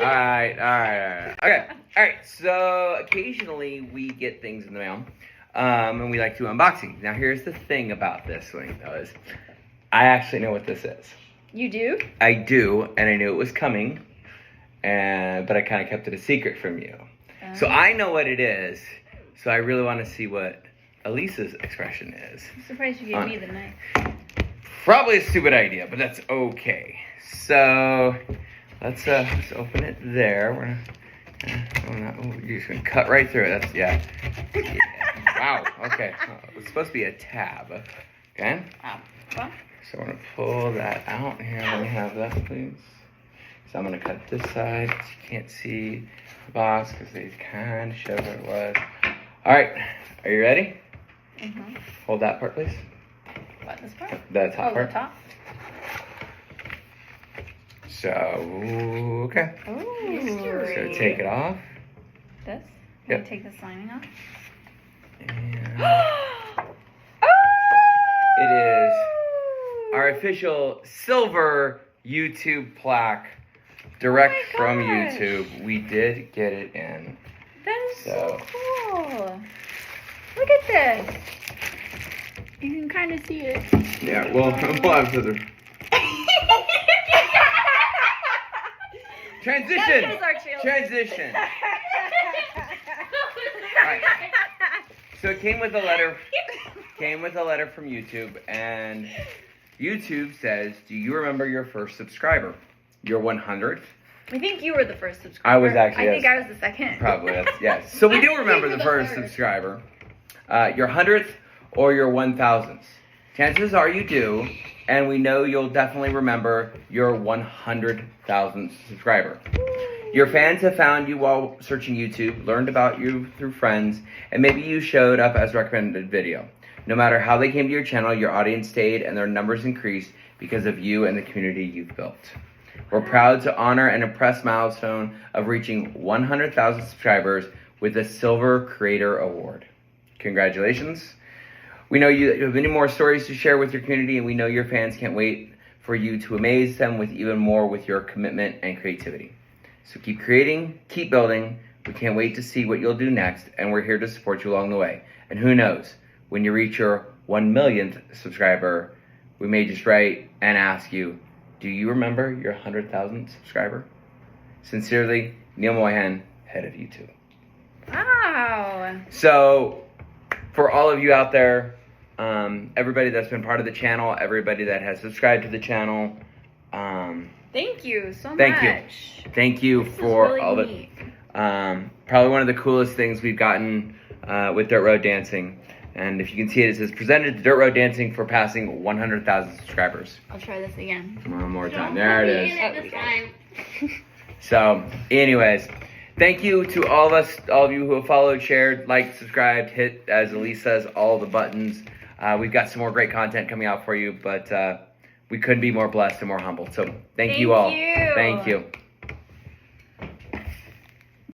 Alright. Okay. Alright, so occasionally we get things in the mail. And we like to unboxing. Now here's the thing about this one, though, is I actually know what this is. You do? I do, and I knew it was coming, but I kind of kept it a secret from you. So I know what it is, so I really want to see what Elisa's expression is. I'm surprised you gave me the knife. Probably a stupid idea, but that's okay. So let's open it there. You're just gonna cut right through it. That's yeah. Wow. Okay. It's supposed to be a tab. Okay. Well. So we're gonna pull that out here. Let me have that, please. So I'm gonna cut this side. So you can't see the box because they kind of showed what it was. All right. Are you ready? Mm-hmm. Hold that part, please. What, this part? The top part. The top? So, okay. Ooh. So take it off. This? Yep. Take this lining off? And it is our official silver YouTube plaque, direct from YouTube. We did get it in. That is so cool. Look at this. You can kind of see it. Yeah, we'll have to the transition. Transition. Right. So it came with a letter. From YouTube, and YouTube says, "Do you remember your first subscriber? Your 100th?" I think you were the first subscriber. I was actually. I think I was the second. Probably, yes. So we do remember the first subscriber. Your 100th or your 1000th. Chances are you do, and we know you'll definitely remember your 100,000th subscriber. Your fans have found you while searching YouTube, learned about you through friends, and maybe you showed up as recommended video. No matter how they came to your channel, your audience stayed and their numbers increased because of you and the community you've built. We're proud to honor and impress milestone of reaching 100,000 subscribers with the Silver Creator Award. Congratulations. We know you have many more stories to share with your community, and we know your fans can't wait for you to amaze them with even more with your commitment and creativity. So keep creating, keep building. We can't wait to see what you'll do next, and we're here to support you along the way. And who knows, when you reach your 1 millionth subscriber, we may just write and ask you, do you remember your 100,000th subscriber? Sincerely, Neil Moyhan, head of YouTube. Wow. So, for all of you out there, everybody that's been part of the channel, everybody that has subscribed to the channel, thank you so much. Thank you this for really all of it. Probably one of the coolest things we've gotten with Dirt Road Dancing. And if you can see it, it says presented to Dirt Road Dancing for passing 100,000 subscribers. I'll try this again. One more time. There it is. So, anyways, thank you to all of you who have followed, shared, liked, subscribed, hit, as Elise says, all the buttons. We've got some more great content coming out for you, but we couldn't be more blessed and more humbled. So, thank you all. Thank you.